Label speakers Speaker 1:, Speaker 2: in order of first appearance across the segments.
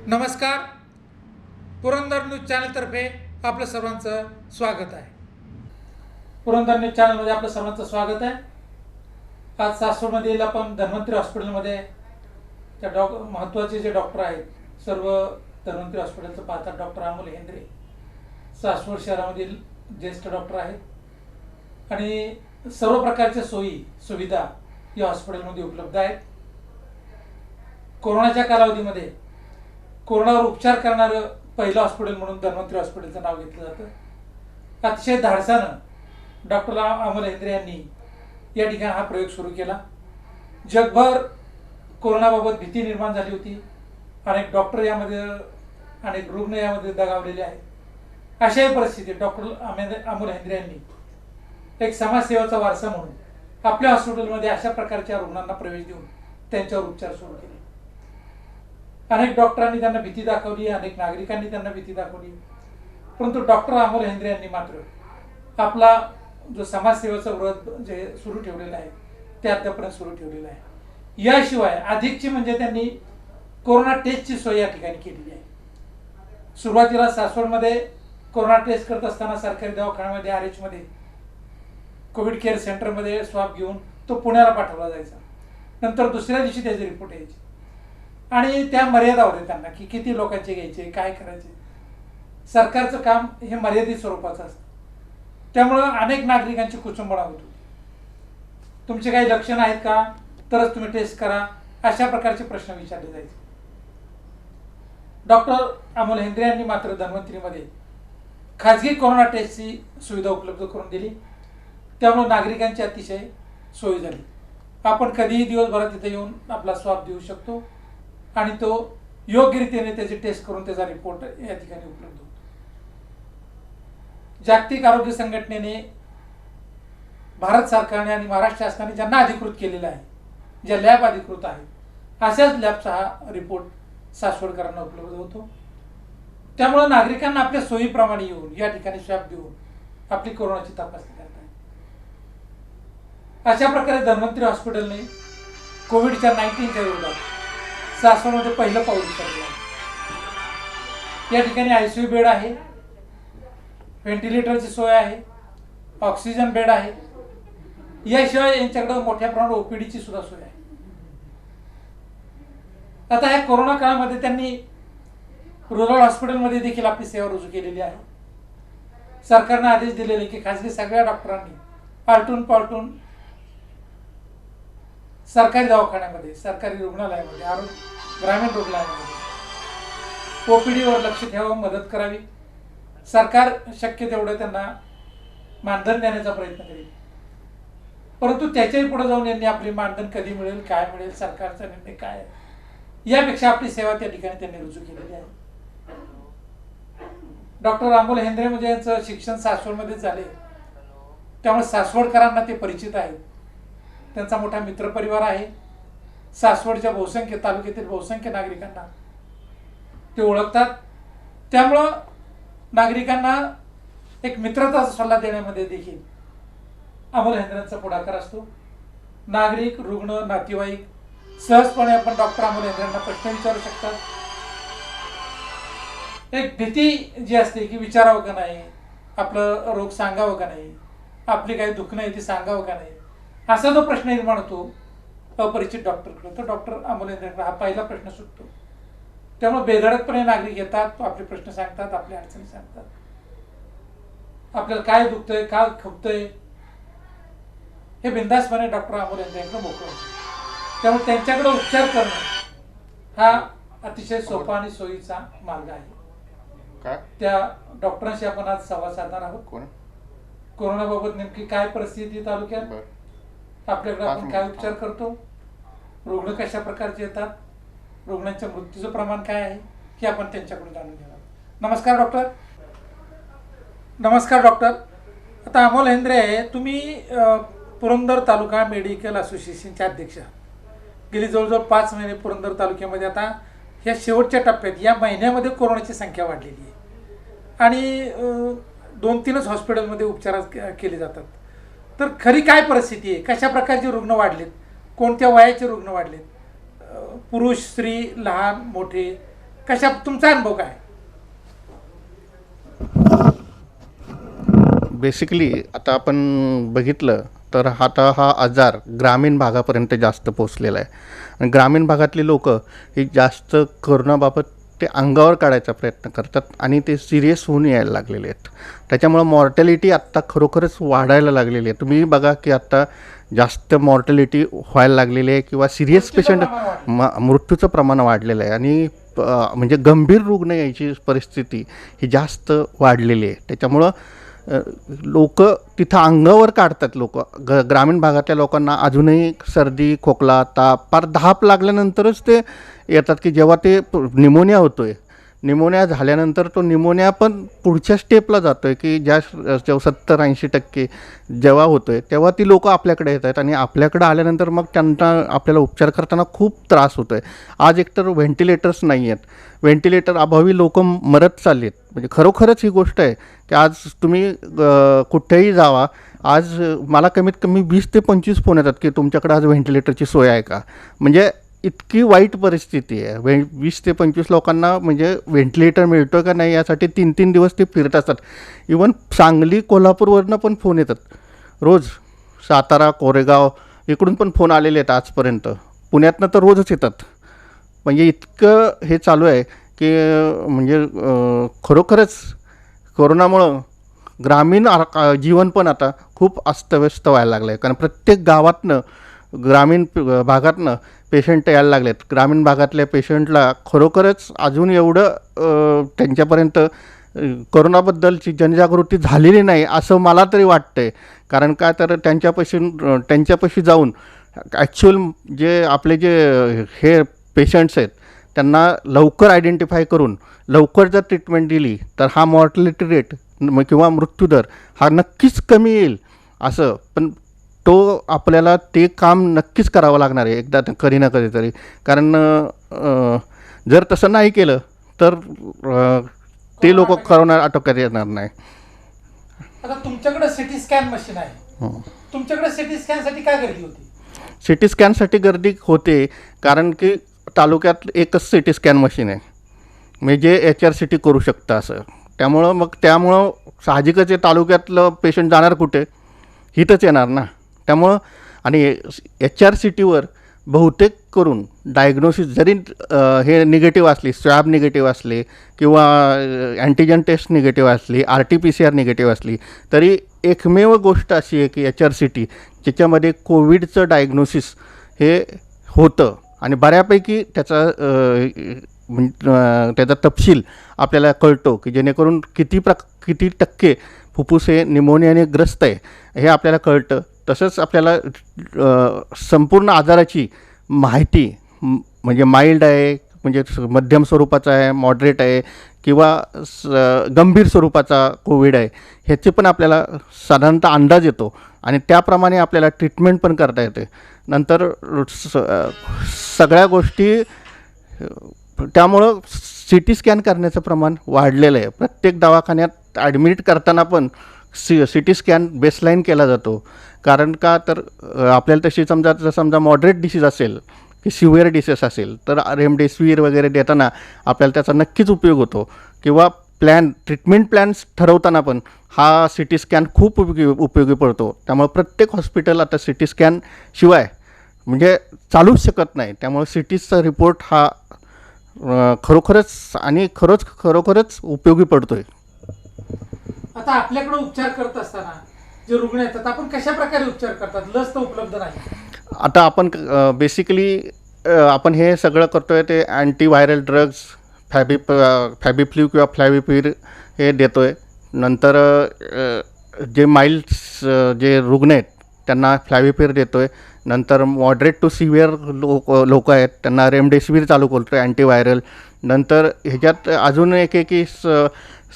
Speaker 1: नमस्कार. पुरंदर न्यूज चॅनलतर्फे आपलं सर्वांचं स्वागत आहे. पुरंदर न्यूज चॅनलमध्ये आपलं सर्वांचं स्वागत आहे. आज सासवडमधील आपण धन्वंतरी हॉस्पिटलमध्ये त्या महत्त्वाचे जे डॉक्टर आहेत, सर्व धन्वंतरी हॉस्पिटलचं पाहतात. डॉक्टर अमोल हेंद्रे सासवड शहरामधील ज्येष्ठ डॉक्टर आहेत आणि सर्व प्रकारच्या सोयी सुविधा या हॉस्पिटलमध्ये उपलब्ध आहेत. कोरोनाच्या कालावधीमध्ये कोरोनावर उपचार करणारं पहिलं हॉस्पिटल म्हणून धन्वंतरी हॉस्पिटलचं नाव घेतलं जातं. अतिशय धाडसानं डॉक्टर अमोल हेंद्रे यांनी या ठिकाणी हा प्रयोग सुरू केला. जगभर कोरोनाबाबत भीती निर्माण झाली होती. अनेक डॉक्टर यामध्ये, अनेक रुग्ण यामध्ये दगावलेले आहेत. अशाही परिस्थितीत डॉक्टर अमोल हेंद्रे यांनी एक समाजसेवाचा वारसा म्हणून आपल्या हॉस्पिटलमध्ये अशा प्रकारच्या रुग्णांना प्रवेश देऊन त्यांच्यावर उपचार सुरू केले. अनेक डॉक्टरांनी त्यांना भीती दाखवली, अनेक नागरिकांनी त्यांना भीती दाखवली, परंतु डॉक्टर अमोल हेंद्रे यांनी मात्र आपला जो समाजसेवेचा व्रत जे सुरू ठेवलेला आहे ते आतापर्यंत सुरू ठेवलेलं आहे. याशिवाय अधिकची म्हणजे त्यांनी कोरोना टेस्टची सोय या ठिकाणी केलेली आहे. सुरुवातीला सासवडमध्ये कोरोना टेस्ट करत असताना सरकारी दवाखान्यामध्ये RH मध्ये कोविड केअर सेंटरमध्ये स्वाब घेऊन तो पुण्याला पाठवला जायचा. नंतर दुसऱ्या दिवशी त्याचे रिपोर्ट यायचे आणि त्या मर्यादा होत्या त्यांना की किती लोकांचे घ्यायचे, काय करायचे. सरकारचं काम हे मर्यादित स्वरूपाचं असतं. त्यामुळं अनेक नागरिकांची कुचंबणा होत होती. तुमचे काही लक्षणं आहेत का, तरच तुम्ही टेस्ट करा, अशा प्रकारचे प्रश्न विचारले जायचे. डॉक्टर अमोल हेंद्रे यांनी मात्र धन्वंतरीमध्ये खाजगी कोरोना टेस्टची सुविधा उपलब्ध करून दिली. त्यामुळे नागरिकांची अतिशय सोय झाली. आपण कधीही दिवसभरात तिथे येऊन आपला स्वाब देऊ शकतो आणि तो योग्य रीतीने त्याची टेस्ट करून त्याचा रिपोर्ट या ठिकाणी उपलब्ध होतो. जागतिक आरोग्य संघटनेने, भारत सरकारने आणि महाराष्ट्र शासनाने ज्यांना अधिकृत केलेलं आहे, ज्या लॅब अधिकृत आहेत, अशाच लॅबचा हा रिपोर्ट सासवडकरांना उपलब्ध होतो. त्यामुळे नागरिकांना आपल्या सोयीप्रमाणे येऊन या ठिकाणी स्वॅब देऊन आपली कोरोनाची तपासणी करता येते. अशा प्रकारे धन्वंतरी हॉस्पिटलने कोविडच्या 19च्या विरोधात सासवडमध्ये पहिलं पाऊल उचललं आहे. या ठिकाणी ICU बेड आहे, व्हेंटिलेटरची सोय आहे, ऑक्सिजन बेड आहे. याशिवाय यांच्याकडे मोठ्या प्रमाणात OPDची सुद्धा सोय आहे. आता ह्या कोरोना काळामध्ये त्यांनी रुरल हॉस्पिटलमध्ये देखील आपली सेवा रुजू केलेली आहे. सरकारने आदेश दिलेले की खासगी सगळ्या डॉक्टरांनी आलटून पालटून सरकारी दवाखान्यामध्ये, सरकारी रुग्णालयामध्ये, ग्रामीण रुग्णालयामध्ये OPDवर लक्ष ठेवावं, मदत करावी. सरकार शक्य तेवढं त्यांना मानधन देण्याचा प्रयत्न करेल. परंतु त्याच्याही पुढे जाऊन यांनी आपली मानधन कधी मिळेल, काय मिळेल, सरकारचा निर्णय काय आहे, यापेक्षा आपली सेवा त्या ठिकाणी त्यांनी रुजू केलेली आहे. डॉक्टर अमोल हेंद्रे म्हणजे यांचं शिक्षण सासवडमध्येच झाले. त्यामुळे सासवडकरांना ते परिचित आहेत. त्यांचा मोठा मित्रपरिवार आहे. सासवडच्या बहुसंख्य तालुक्यातील बहुसंख्य नागरिकांना ते ओळखतात. त्यामुळं नागरिकांना एक मित्रताचा सल्ला देण्यामध्ये देखील अमोल हेंद्रेंचा पुढाकार असतो. नागरिक, रुग्ण, नातेवाईक सहजपणे आपण डॉक्टर अमोल हेंद्रेंना प्रश्न विचारू शकतात. एक भीती जी असते की विचारावं का नाही, आपलं रोग सांगावं का नाही, आपली काही दुखणं आहे ती सांगावं का नाही, असा जो प्रश्न निर्माण होतो अपरिचित डॉक्टरकडे, तर डॉक्टर अमोल हेंद्रेंकडे हा पहिला प्रश्न सुटतो. त्यामुळे बेधडकपणे नागरिक येतात, आपले प्रश्न सांगतात, आपल्या अडचणी सांगतात, आपल्याला काय दुखतंय, काय खुपतंय, हे बिनधास्तपणे डॉक्टर अमोल हेंद्रेंकडे मोकळं होतं. त्यामुळे त्यांच्याकडे उपचार करणं हा अतिशय सोपा आणि सोयीचा मार्ग आहे. त्या डॉक्टरांशी आपण आज संवाद साधणार आहोत. कोरोनाबाबत नेमकी काय परिस्थिती तालुक्यात, आपल्याकडे आपण काय उपचार करतो, रुग्ण कशा प्रकारचे येतात, रुग्णांच्या मृत्यूचं प्रमाण काय आहे, हे आपण त्यांच्याकडून जाणून घेणार. नमस्कार डॉक्टर. नमस्कार डॉक्टर. आता अमोल हेंद्रे, तुम्ही पुरंदर तालुका मेडिकल असोसिएशनचे अध्यक्ष. गेली जवळजवळ 5 महिने पुरंदर तालुक्यामध्ये आता ह्या शेवटच्या टप्प्यात या महिन्यामध्ये कोरोनाची संख्या वाढलेली आहे आणि 2-3च हॉस्पिटलमध्ये उपचार केले जातात. तर खरी काय परिस्थिती आहे, कशा प्रकारचे रुग्ण वाढलेत, कोणत्या वयाचे रुग्ण वाढलेत, पुरुष, स्त्री, लहान, मोठे, कशा तुमचा अनुभव काय?
Speaker 2: बेसिकली आता आपण बघितलं तर आता हा आजार ग्रामीण भागापर्यंत जास्त पोचलेला आहे आणि ग्रामीण भागातली लोक ही जास्त कोरोनाबाबत ते अंगावर काढायचा प्रयत्न करतात आणि ते सिरियस होऊन यायला लागलेले आहेत. त्याच्यामुळं मॉर्टॅलिटी आत्ता खरोखरच वाढायला लागलेली आहे. तुम्ही बघा की आत्ता जास्त मॉर्टॅलिटी व्हायला लागलेली आहे किंवा सिरियस पेशंट मृत्यूचं प्रमाण वाढलेलं आहे आणि म्हणजे गंभीर रुग्ण यायची परिस्थिती ही जास्त वाढलेली आहे. त्याच्यामुळं लोक तिथं अंगावर काढतात. ग्रामीण भागातल्या लोकांना अजूनही सर्दी खोकला ताप फार धाप लागल्यानंतरच ते येतात की जेव्हा ते निमोनिया होतो आहे. निमोनिया झाल्यानंतर तो निमोनिया पण पुढच्या स्टेपला जातो आहे की ज्या 70-80% जेव्हा होतो आहे तेव्हा ती लोकं आपल्याकडे येत आहेत आणि आपल्याकडे आल्यानंतर मग त्यांना आपल्याला उपचार करताना खूप त्रास होतो आहे. आज एकतर व्हेंटिलेटर्स नाही आहेत. व्हेंटिलेटर अभावी लोकं मरत चालली आहेत. म्हणजे खरोखरच ही गोष्ट आहे की आज तुम्ही कुठेही जावा, आज मला कमीत कमी 20 ते 25 फोन येतात की तुमच्याकडे आज व्हेंटिलेटरची सोय आहे का. म्हणजे इतकी वाईट परिस्थिती आहे. 20 ते 25 लोकांना म्हणजे व्हेंटिलेटर मिळतो का नाही यासाठी 3-3 दिवस ते फिरत असतात. इवन सांगली कोल्हापूरवरनं पण फोन येतात रोज. सातारा कोरेगाव इकडून पण फोन आलेले आहेत आजपर्यंत. पुण्यातनं तर रोजच येतात. म्हणजे इतकं हे चालू आहे की म्हणजे खरोखरच कोरोनामुळं ग्रामीण जीवन पण आता खूप अस्तव्यस्त व्हायला लागलं आहे. कारण प्रत्येक गावातनं ग्रामीण भागातनं पेशंट यायला लागलेत. ग्रामीण भागातल्या पेशंटला खरोखरच अजून एवढं त्यांच्यापर्यंत कोरोनाबद्दलची जनजागृती झालेली नाही असं मला तरी वाटतं आहे. कारण काय तर त्यांच्यापाशी जाऊन ॲक्च्युअल जे आपले जे हे पेशंट्स आहेत त्यांना लवकर आयडेंटिफाय करून लवकर जर ट्रीटमेंट दिली तर हा मॉर्टॅलिटी रेट किंवा मृत्यूदर हा नक्कीच कमी येईल असं. पण तो आपल्याला ते काम नक्कीच करावं लागणार आहे एकदा कधी ना कधीतरी. कारण जर तसं नाही केलं तर ते लोक कोरोना आटोक्यात येणार नाही.
Speaker 1: आता तुमच्याकडे सिटी स्कॅन मशीन आहे. तुमच्याकडे सिटी स्कॅनसाठी काय गर्दी होती?
Speaker 2: सिटी स्कॅनसाठी गर्दी होते कारण की तालुक्यात एकच सिटी स्कॅन मशीन आहे म्हणजे HR-CT करू शकतं असं. त्यामुळं साहजिकच आहे तालुक्यातलं पेशंट जाणार कुठे, हिथंच येणार ना. त्यामुळं आणि HR-CTवर बहुतेक करून डायग्नोसिस जरी हे निगेटिव्ह असली, स्वॅब निगेटिव्ह असले किंवा अँटीजन टेस्ट निगेटिव्ह असली, RT-PCR निगेटिव्ह असली तरी एकमेव गोष्ट अशी आहे की HR-CT ज्याच्यामध्ये कोविडचं डायग्नोसिस हे होतं आणि बऱ्यापैकी त्याचा तपशील आपल्याला कळतो की जेणेकरून किती टक्के फुफ्फुस हे निमोनियाने ग्रस्त आहे हे आपल्याला कळतं. तसंच आपल्याला संपूर्ण आजाराची माहिती म्हणजे माइल्ड आहे म्हणजे मध्यम स्वरूपाचा आहे, मॉडरेट आहे किंवा गंभीर स्वरूपाचा कोविड आहे ह्याचे पण आपल्याला साधारणतः अंदाज येतो आणि त्याप्रमाणे आपल्याला ट्रीटमेंट पण करता येते. नंतर सगळ्या गोष्टी त्यामुळं CT स्कॅन करण्याचं प्रमाण वाढलेलं आहे. प्रत्येक दवाखान्यात ॲडमिट करताना पण CT स्कॅन बेसलाईन केला जातो. कारण का तर आपल्याला तशी समजा मॉडरेट डिसीज असेल की सिव्हिअर डिसीज असेल तर रेमडेसिवीर वगैरे देताना आपल्याला त्याचा नक्कीच उपयोग होतो किंवा ट्रीटमेंट प्लॅन्स ठरवताना पण हा CT स्कॅन खूप उपयोगी पडतो. त्यामुळे प्रत्येक हॉस्पिटल आता CT स्कॅन शिवाय म्हणजे चालूच शकत नाही. त्यामुळे CTचा रिपोर्ट हा खरोखरच उपयोगी पडतोय.
Speaker 1: आता आपल्याकडे उपचार करत असताना जे रुग्ण येतात आपण कशा प्रकारे उपचार करतात? लस तर उपलब्ध नाही.
Speaker 2: आता आपण बेसिकली आपण हे सगळं करतोय ते अँटीव्हायरल ड्रग्ज फॅबिफ्लू किंवा फ्लॅविपिर हे देतोय. नंतर जे माइल्ड जे रुग्ण आहेत त्यांना फ्लॅविपिर देतोय. नंतर मॉडरेट टू सिव्हिअर लोक आहेत त्यांना रेमडेसिवीर चालू करतो आहे अँटीव्हायरल. नंतर ह्याच्यात अजून एक आहे की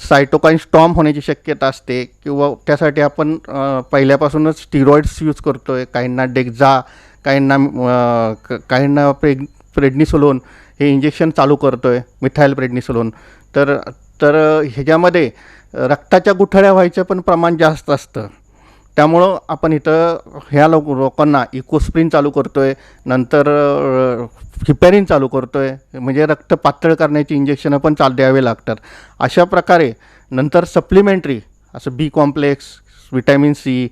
Speaker 2: सायटोकाईन स्टॉर्म होण्याची शक्यता असते किंवा त्यासाठी आपण पहिल्यापासूनच स्टिरॉइड्स यूज करतो आहे. काहींना डेक्झा, काहींना प्रेडनिसोलोन हे इंजेक्शन चालू करतो आहे, मिथाईल प्रेडनिसोलोन. तर ह्याच्यामध्ये रक्ताच्या गुठळ्या व्हायचं पण प्रमाण जास्त असतं. त्यामुळं आपण इथं ह्या लोकांना इकोस्प्रिन चालू करतो आहे, नंतर हिपॅरिन चालू करतो आहे, म्हणजे रक्त पातळ करण्याची इंजेक्शनं पण द्यावे लागतात. अशा प्रकारे नंतर सप्लिमेंटरी असं बी कॉम्प्लेक्स, विटॅमिन सी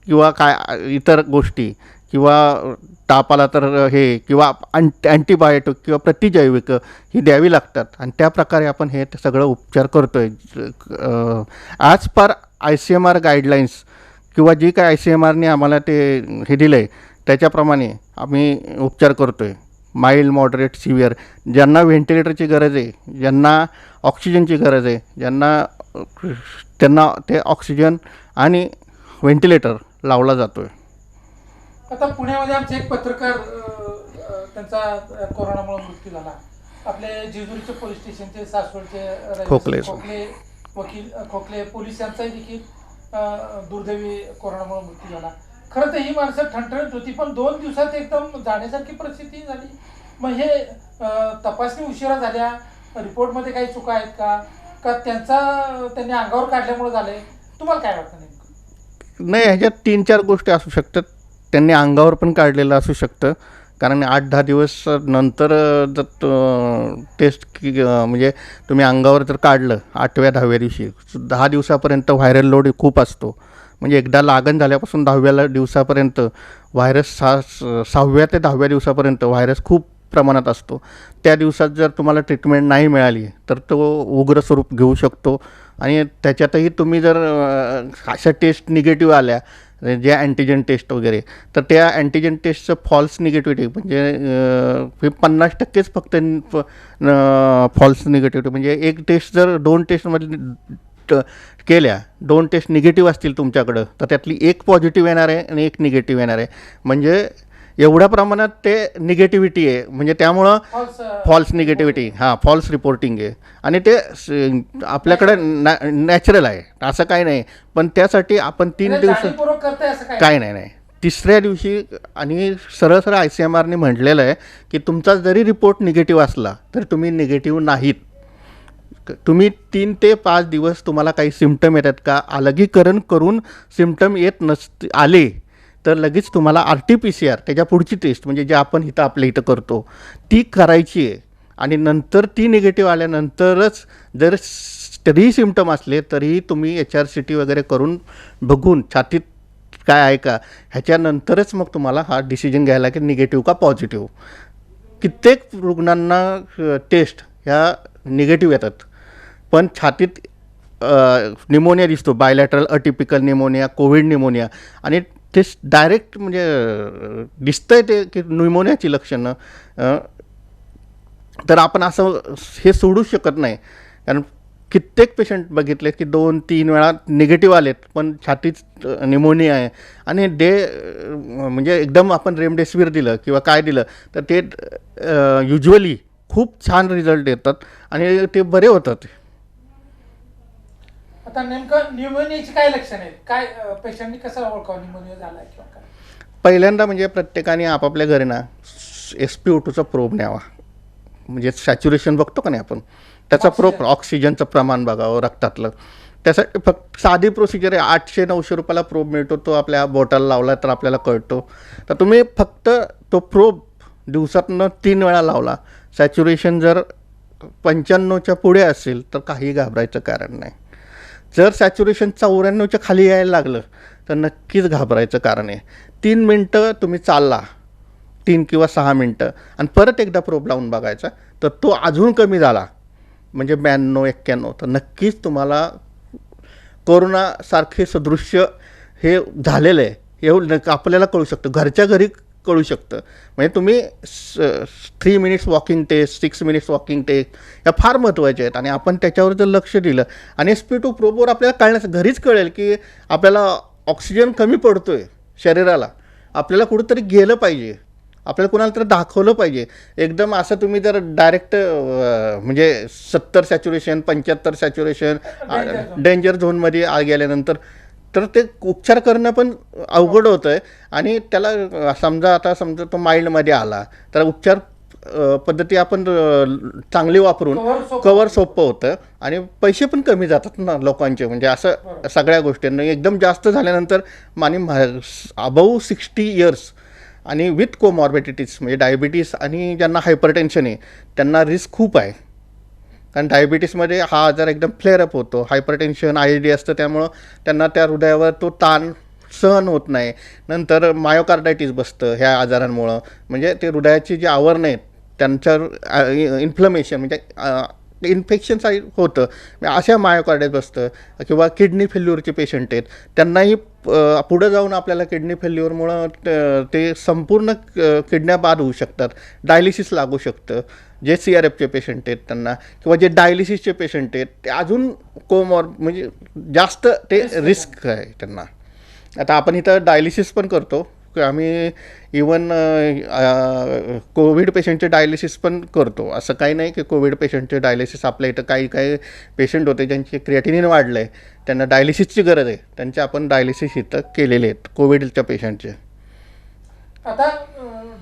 Speaker 2: किंवा काय इतर गोष्टी, किंवा ताप आला तर हे, किंवा अँटीबायोटिक किंवा प्रतिजैविक ही द्यावी लागतात. आणि त्या प्रकारे आपण हे सगळं उपचार करतो आहे ॲज पर ICMR गाईडलाईन्स, किंवा जी काय ICMRने आम्हाला ते हे दिलं आहे त्याच्याप्रमाणे आम्ही उपचार करतो आहे. माइल्ड, मॉडरेट, सिव्हिअर, ज्यांना व्हेंटिलेटरची गरज आहे, ज्यांना ऑक्सिजनची गरज आहे, त्यांना ते ऑक्सिजन आणि व्हेंटिलेटर लावला जातो आहे.
Speaker 1: आता पुण्यामध्ये आमचे एक पत्रकार त्यांचा कोरोनामुळे मृत्यू झाला. आपले जेजुरीचे पोलीस स्टेशनचे, सासवडचे
Speaker 2: खोकले
Speaker 1: वकील खोकले पोलीस यांचाही देखील दुर्दैवी कोरोनामुळे मृत्यू झाला. खरं तर ही माणसं ठणठणीत होती, पण 2 दिवसात एकदम जाण्यासारखी परिस्थिती झाली. मग हे तपासणी उशिरा झाल्या, रिपोर्टमध्ये काही चुका आहेत का त्यांनी अंगावर काढल्यामुळे झाले? तुम्हाला काय वाटतं नेमकं?
Speaker 2: नाही, ह्याच्यात 3-4 गोष्टी असू शकतात. त्यांनी अंगावर पण काढलेलं असू शकतं, कारण 8-10 दिवस नंतर जर टेस्ट म्हणजे तुम्ही अंगावर जर काढलं 8व्या-10व्या दिवशी, 10 दिवसापर्यंत व्हायरल लोड खूप असतो. म्हणजे एकदा लागण झाल्यापासून 10व्या दिवसापर्यंत व्हायरस 6व्या ते 10व्या दिवसापर्यंत व्हायरस खूप प्रमाणात असतो. त्या दिवसात जर तुम्हाला ट्रीटमेंट नाही मिळाली तर तो उग्र स्वरूप घेऊ शकतो. आणि त्याच्यातही तुम्ही जर अशा टेस्ट निगेटिव्ह आल्या, जे अँटीजन टेस्ट वगैरे, तर त्या अँटीजन टेस्टचं फॉल्स निगेटिव्हिटी म्हणजे 50%च फक्त फॉल्स निगेटिव्हिटी, म्हणजे एक टेस्ट जर 2 टेस्टमध्ये केल्या, 2 टेस्ट निगेटिव्ह असतील तुमच्याकडं, तर त्यातली एक पॉझिटिव्ह येणार आहे आणि एक निगेटिव्ह येणार आहे. म्हणजे एवढ्या प्रमाणात ते निगेटिव्हिटी आहे, म्हणजे त्यामुळं फॉल्स निगेटिव्हिटी, फॉल्स रिपोर्टिंग आहे. आणि ते आपल्याकडे नॅचरल आहे, असं काही नाही. पण त्यासाठी आपण 3 दिवस काय नाही, 3ऱ्या दिवशी, आणि सरळ ICMRने म्हटलेलं आहे की तुमचा जरी रिपोर्ट निगेटिव्ह असला तरी तुम्ही निगेटिव्ह नाहीत. तुम्ही 3 ते 5 दिवस तुम्हाला काही सिम्पटम येतात का, अलगीकरण करून सिम्पटम येत आले तर लगेच तुम्हाला RT-PCR, त्याच्या पुढची टेस्ट म्हणजे जे आपण आपल्या इथं करतो ती करायची आहे. आणि नंतर ती निगेटिव्ह आल्यानंतरच जर तरीही सिम्पटम असले तरीही तुम्ही HRCT वगैरे करून बघून छातीत काय आहे का, ह्याच्यानंतरच मग तुम्हाला हा डिसिजन घ्यायला की निगेटिव्ह का पॉझिटिव्ह. कित्येक रुग्णांना टेस्ट ह्या निगेटिव्ह येतात, पण छातीत निमोनिया दिसतो, bilateral atypical pneumonia, Covid pneumonia, आणि ते डायरेक्ट म्हणजे दिसतं आहे ते की निमोनियाची लक्षणं. तर आपण असं हे सोडू शकत नाही, कारण कित्येक पेशंट बघितले की 2-3 वेळा निगेटिव्ह आलेत पण छातीत निमोनिया आहे, आणि म्हणजे एकदम आपण रेमडेसिवीर दिलं किंवा काय दिलं तर ते युज्युअली खूप छान रिझल्ट येतात आणि ते बरे होतात.
Speaker 1: आता नेमकं न्यूमोनियाची काय लक्षणं आहेत, काय पेशंटनी कसं ओळखावं न्यूमोनिया झाला किंवा काय?
Speaker 2: पहिल्यांदा म्हणजे प्रत्येकाने आपापल्या घरी ना SpO2चा प्रोब न्यावा, म्हणजे सॅच्युरेशन बघतो का नाही आपण, त्याचा प्रोब, ऑक्सिजनचं प्रमाण बघावं रक्तातलं. त्यासाठी फक्त साधी प्रोसिजर आहे, 800-900 रुपयाला प्रोब मिळतो, तो आपल्या बोटाला लावला तर आपल्याला कळतो. तर तुम्ही फक्त तो प्रोब दिवसातनं 3 वेळा लावला, सॅच्युरेशन जर 95च्या पुढे असेल तर काही घाबरायचं कारण नाही. जर सॅच्युरेशन 94च्या खाली यायला लागलं तर नक्कीच घाबरायचं कारण आहे. 3 मिनटं तुम्ही चालला, 3 किंवा 6 मिनटं, आणि परत एकदा प्रोब लावून बघायचा, तर तो अजून कमी झाला म्हणजे 92-91, तर नक्कीच तुम्हाला कोरोनासारखे सदृश्य हे झालेलं आहे, एवढं आपल्याला कळू शकतं, घरच्या घरी कळू शकतं. म्हणजे तुम्ही 3 minutes walking test, 6 minutes walking test या फार महत्त्वाच्या आहेत, आणि आपण त्याच्यावर जर लक्ष दिलं आणि SpO2 प्रोबवर आपल्याला कळण्याचं घरीच कळेल की आपल्याला ऑक्सिजन कमी पडतो आहे शरीराला, आपल्याला कुठंतरी गेलं पाहिजे, आपल्याला कुणाला तरी दाखवलं पाहिजे. एकदम असं तुम्ही जर डायरेक्ट म्हणजे 70 सॅच्युरेशन, 75 सॅच्युरेशन, डेंजर झोनमध्ये गेल्यानंतर तर ते उपचार करणं पण अवघड होतं आहे. आणि त्याला समजा तो माइल्डमध्ये आला तर उपचार पद्धती आपण चांगली वापरून कवर सोपं होतं आणि पैसे पण कमी जातात ना लोकांचे. म्हणजे असं सगळ्या गोष्टींना एकदम जास्त झाल्यानंतर अबव 60 इयर्स आणि विथ कोमॉर्बिडिटीज म्हणजे डायबिटीस आणि ज्यांना हायपरटेन्शन आहे त्यांना रिस्क खूप आहे. कारण डायबिटीसमध्ये हा आजार एकदम फ्लेअरअप होतो. हायपरटेन्शन ILD असतं त्यामुळं त्यांना त्या हृदयावर तो ताण सहन होत नाही. नंतर मायोकार्डायटिस बसतं ह्या आजारांमुळं. म्हणजे ते हृदयाची जी आवरणं आहेत त्यांच्यावर इन्फ्लमेशन म्हणजे इन्फेक्शन होतं. अशा मायोकार्डायटिस बसतं. किंवा किडनी फेल्युअरचे पेशंट आहेत त्यांनाही पुढं जाऊन आपल्याला किडनी फेल्युअरमुळं ते संपूर्ण किडन्या बाद होऊ शकतात. डायलिसिस लागू शकतं. जे CRFचे पेशंट आहेत त्यांना किंवा जे डायलिसिसचे पेशंट आहेत ते अजून म्हणजे जास्त ते रिस्क आहे त्यांना. आता आपण इथं डायलिसिस पण करतो. आम्ही इवन कोविड पेशंटचे डायलिसिस पण करतो. असं काही नाही की कोविड पेशंटचे डायलिसिस आपल्या इथं काही पेशंट होते ज्यांचे क्रिएटिनिन वाढलं आहे त्यांना डायलिसिसची गरज आहे त्यांचे आपण डायलिसिस इथं केलेले आहेत कोविडच्या पेशंटचे.
Speaker 1: आता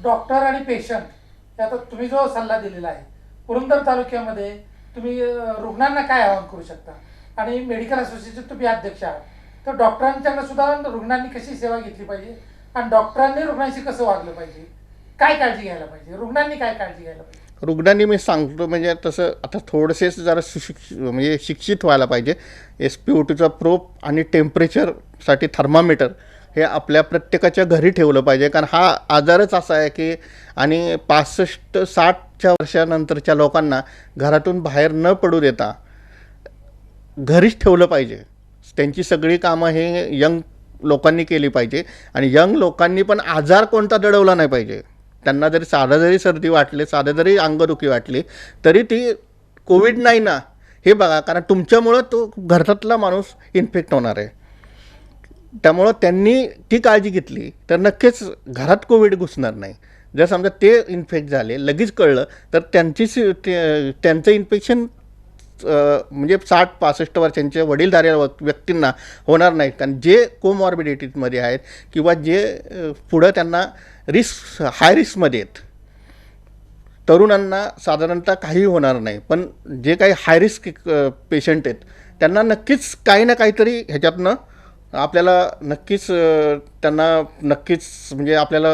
Speaker 1: डॉक्टर आणि पेशंट आता तुम्ही जो सल्ला दिलेला आहे पुरंदर तालुक्यामध्ये तुम्ही रुग्णांना काय आवाहन करू शकता आणि मेडिकल असोसिएशनचे तुम्ही अध्यक्ष आहात तर डॉक्टरांच्याकडे सुद्धा रुग्णांनी कशी सेवा घेतली पाहिजे आणि डॉक्टरांनी रुग्णांशी कसं वागलं पाहिजे, काय काळजी घ्यायला पाहिजे, रुग्णांनी काय काळजी घ्यायला पाहिजे?
Speaker 2: रुग्णांनी मी सांगतो म्हणजे तसं आता थोडेसेच जरा म्हणजे शिक्षित व्हायला पाहिजे. SpO2चा प्रोब आणि टेम्परेचरसाठी थर्मामीटर हे आपल्या प्रत्येकाच्या घरी ठेवलं पाहिजे. कारण हा आजारच असा आहे की आणि 65-60च्या वर्षानंतरच्या लोकांना घरातून बाहेर न पडू देता घरीच ठेवलं पाहिजे. त्यांची सगळी कामं हे यंग लोकांनी केली पाहिजे आणि यंग लोकांनी पण आजार कोणता दडवला नाही पाहिजे. त्यांना जरी सर्दी वाटली, साधं जरी अंगदुखी वाटली तरी ती कोविड नाही ना हे बघा. कारण तुमच्यामुळं तो घरातला माणूस इन्फेक्ट होणार आहे. त्यामुळं त्यांनी ती काळजी घेतली तर नक्कीच घरात कोविड घुसणार नाही. जर समजा ते इन्फेक्ट झाले लगेच कळलं तर त्यांचं इन्फेक्शन म्हणजे 60-65 वर्षांच्या वडीलधाऱ्या व्यक्तींना होणार नाही. कारण जे कोमॉर्बिडिटीजमध्ये आहेत किंवा जे पुढं त्यांना हाय रिस्कमध्ये आहेत तरुणांना साधारणतः काही होणार नाही. पण जे काही हाय रिस्क पेशंट आहेत त्यांना नक्कीच काही ना काहीतरी ह्याच्यातनं आपल्याला नक्कीच त्यांना नक्कीच म्हणजे आपल्याला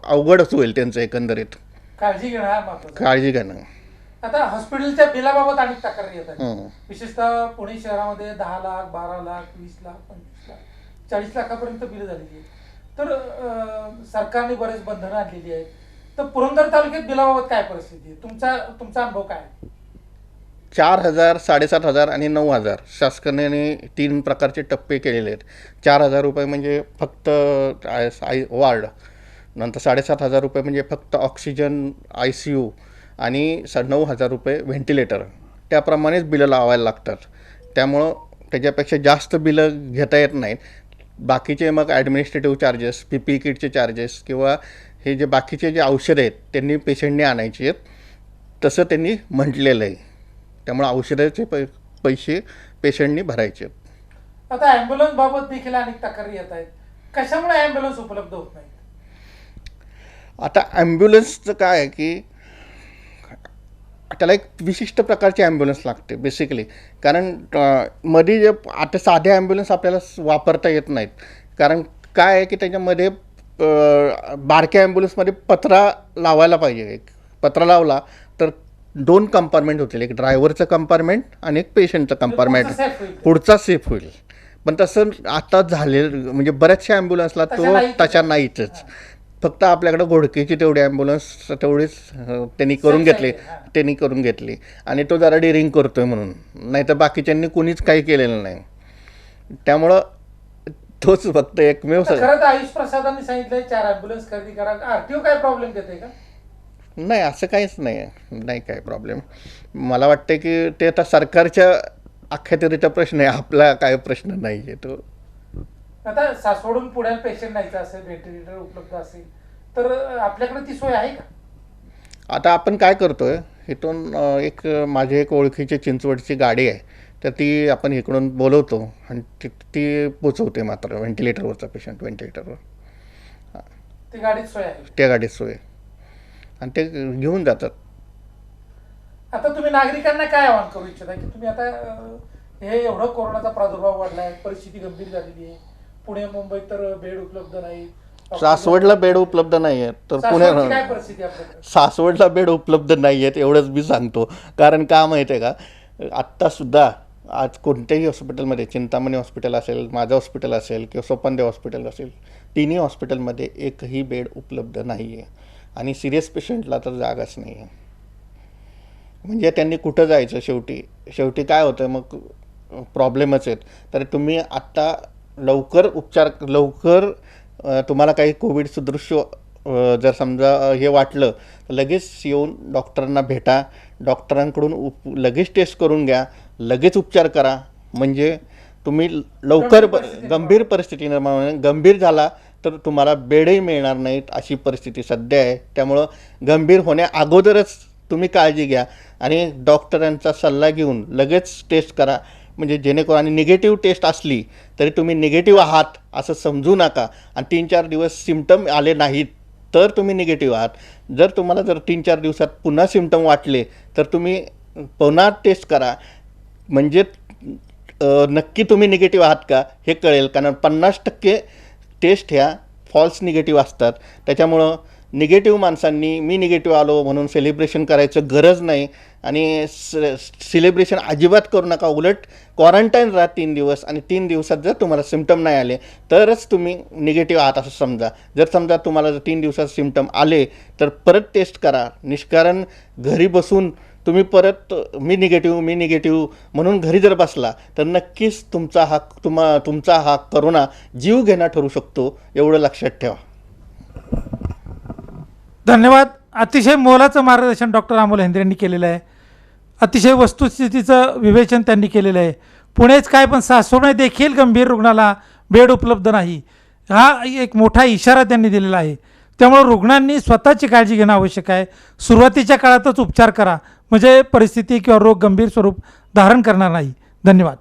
Speaker 2: अवघडच होईल त्यांचं एकंदरीत.
Speaker 1: काळजी घेणं हा महत्त्वाचं.
Speaker 2: काळजी घेणं.
Speaker 1: आता हॉस्पिटलच्या बिलाबाबत अनेक तक्रारी येतात. विशेषतः पुणे शहरामध्ये 10 लाख, 12 लाख, 20 लाख, 25 लाख, 40 लाखापर्यंत बिलं झालेली आहेत. तर सरकारने बरेच बंधनं आणलेली आहेत. तर पुरंदर तालुक्यात बिलाबाबत काय परिस्थिती आहे, तुमचा अनुभव काय?
Speaker 2: 4,000, 7,500 आणि 9,000 शासनाने 3 प्रकारचे टप्पे केलेले आहेत. 4,000 रुपये म्हणजे फक्त वार्ड, नंतर 7,500 रुपये म्हणजे फक्त ऑक्सिजन ICU आणि 9,000 रुपये व्हेंटिलेटर. त्याप्रमाणेच बिलं लावायला लागतात. त्यामुळं त्याच्यापेक्षा जास्त बिलं घेता येत नाहीत. बाकीचे मग ॲडमिनिस्ट्रेटिव्ह चार्जेस, PPE किटचे चार्जेस किंवा हे जे बाकीचे जे औषधं आहेत त्यांनी पेशंटने आणायचे आहेत तसं त्यांनी म्हटलेलं आहे. त्यामुळे औषधाचे पैसे पेशंटनी भरायचे आहेत.
Speaker 1: आता ॲम्ब्युलन्स बाबत देखील अनेक तक्रारी येत आहेत. कशामुळे ॲम्ब्युलन्स उपलब्ध होत नाहीत?
Speaker 2: आता ॲम्ब्युलन्सचं काय आहे की त्याला एक विशिष्ट प्रकारची ॲम्ब्युलन्स लागते बेसिकली. कारण मध्ये जे आता साधे ॲम्ब्युलन्स आपल्याला वापरता येत नाहीत. कारण काय आहे की त्याच्यामध्ये बारक्या ॲम्ब्युलन्समध्ये पत्रा लावायला पाहिजे. एक पत्रा लावला तर 2 कंपार्टमेंट होतील, एक ड्रायव्हरचं कंपार्टमेंट आणि एक पेशंटचं कंपार्टमेंट, पुढचा सेफ होईल. पण तसं आता झालेलं म्हणजे बऱ्याचशा ॲम्ब्युलन्सला तो तशा नाहीच. फक्त आपल्याकडं घोडकीची तेवढी ॲम्ब्युलन्स तेवढीच त्यांनी करून घेतली आणि तो जरा डिरिंग करतो आहे म्हणून, नाही तर बाकीच्यांनी कुणीच काही केलेलं नाही. त्यामुळं तोच फक्त एकमेव.
Speaker 1: खरं तर आयुष प्रसादांनी सांगितलंय 4 ॲम्ब्युलन्स खरेदी करा. RTO काय प्रॉब्लेम देते का?
Speaker 2: नाही, असं काहीच नाही काय प्रॉब्लेम. मला वाटतं की ते आता सरकारच्या अख्यातिरीचा प्रश्न आहे, आपला काय प्रश्न नाही आहे तो.
Speaker 1: आता सासवडून पुण्याला पेशंट न्यायचा असेल, व्हेंटिलेटर उपलब्ध असेल तर आपल्याकडे ती सोय आहे का?
Speaker 2: आता आपण काय करतोय इथून एक माझी एक ओळखीची चिंचवडची गाडी आहे तर ती आपण इकडून बोलवतो आणि ती पोचवते मात्र व्हेंटिलेटरवरचा पेशंट व्हेंटिलेटरवर.
Speaker 1: ती गाडीत सोय आहे?
Speaker 2: त्या गाडीत सोय. आणि ते घेऊन जातात.
Speaker 1: आता तुम्ही नागरिकांना काय आवाहन करू इच्छिता की तुम्ही आता हे एवढं कोरोनाचा प्रादुर्भाव वाढलाय, परिस्थिती गंभीर झालेली आहे, पुणे मुंबईत तर बेड उपलब्ध नाही,
Speaker 2: सासवडला बेड उपलब्ध नाही आहेत तर
Speaker 1: सासवडची काय परिस्थिती आहे आपल्याकडे?
Speaker 2: सासवडला बेड उपलब्ध नाही आहेत एवढंच मी सांगतो. कारण का माहिती आहे का, आत्तासुद्धा आज कोणत्याही हॉस्पिटलमध्ये, चिंतामणी हॉस्पिटल असेल, माझं हॉस्पिटल असेल किंवा सोपानदेव हॉस्पिटल असेल, तिन्ही हॉस्पिटलमध्ये एकही बेड उपलब्ध नाही आहे आणि सिरियस पेशंटला तर जागाच नाही आहे. म्हणजे त्यांनी कुठं जायचं शेवटी काय होतं मग, प्रॉब्लेमच आहेत. तर तुम्ही आत्ता लवकर तुम्हाला काही कोविड सदृश्य जर समजा हे वाटलं तर लगेच येऊन डॉक्टरांना भेटा, डॉक्टरांकडून लगेच टेस्ट करून घ्या, लगेच उपचार करा. म्हणजे तुम्ही लवकर गंभीर परिस्थिती निर्माण होईल. गंभीर झाला तर तुम्हाला बेडही मिळणार नाहीत अशी परिस्थिती सध्या आहे. त्यामुळं गंभीर होण्या अगोदरच तुम्ही काळजी घ्या आणि डॉक्टरांचा सल्ला घेऊन लगेच टेस्ट करा. म्हणजे जेणेकरून, आणि निगेटिव्ह टेस्ट असली तरी तुम्ही निगेटिव्ह आहात असं समजू नका. आणि 3-4 दिवस सिम्पटम आले नाहीत तर तुम्ही निगेटिव्ह आहात. जर 3-4 दिवसात पुन्हा सिम्पटम वाटले तर तुम्ही पुन्हा टेस्ट करा. म्हणजे नक्की तुम्ही निगेटिव्ह आहात का हे कळेल. कारण 50% टेस्ट ह्या फॉल्स निगेटिव्ह असतात. त्याच्यामुळं निगेटिव्ह माणसांनी मी निगेटिव्ह आलो म्हणून सेलिब्रेशन करायचं गरज नाही. आणि सेलिब्रेशन अजिबात करू नका. उलट क्वारंटाईन राहा 3 दिवस, आणि 3 दिवसात जर तुम्हाला सिम्पटम नाही आले तरच तुम्ही निगेटिव्ह आहात असं समजा. जर समजा तुम्हाला जर 3 दिवसात सिम्पटम आले तर परत टेस्ट करा. निष्कारण घरी बसून तुम्ही परत मी निगेटिव्ह म्हणून घरी जर बसला तर नक्कीच तुमचा हा करोना जीव घेणा ठरू शकतो, एवढं लक्षात ठेवा.
Speaker 1: धन्यवाद. अतिशय मोलाचं मार्गदर्शन डॉक्टर अमोल हेंद्रे यांनी केलेलं आहे. अतिशय वस्तुस्थितीचं विवेचन त्यांनी केलेलं आहे. पुणेच काय पण सासवड देखील गंभीर रुग्णाला बेड उपलब्ध नाही, हा एक मोठा इशारा त्यांनी दिलेला आहे. त्यामुळे रुग्णांनी स्वतःची काळजी घेणं आवश्यक आहे. सुरुवातीच्या काळातच उपचार करा, म्हणजे परिस्थिती किंवा रोग गंभीर स्वरूप धारण करणार नाही. धन्यवाद.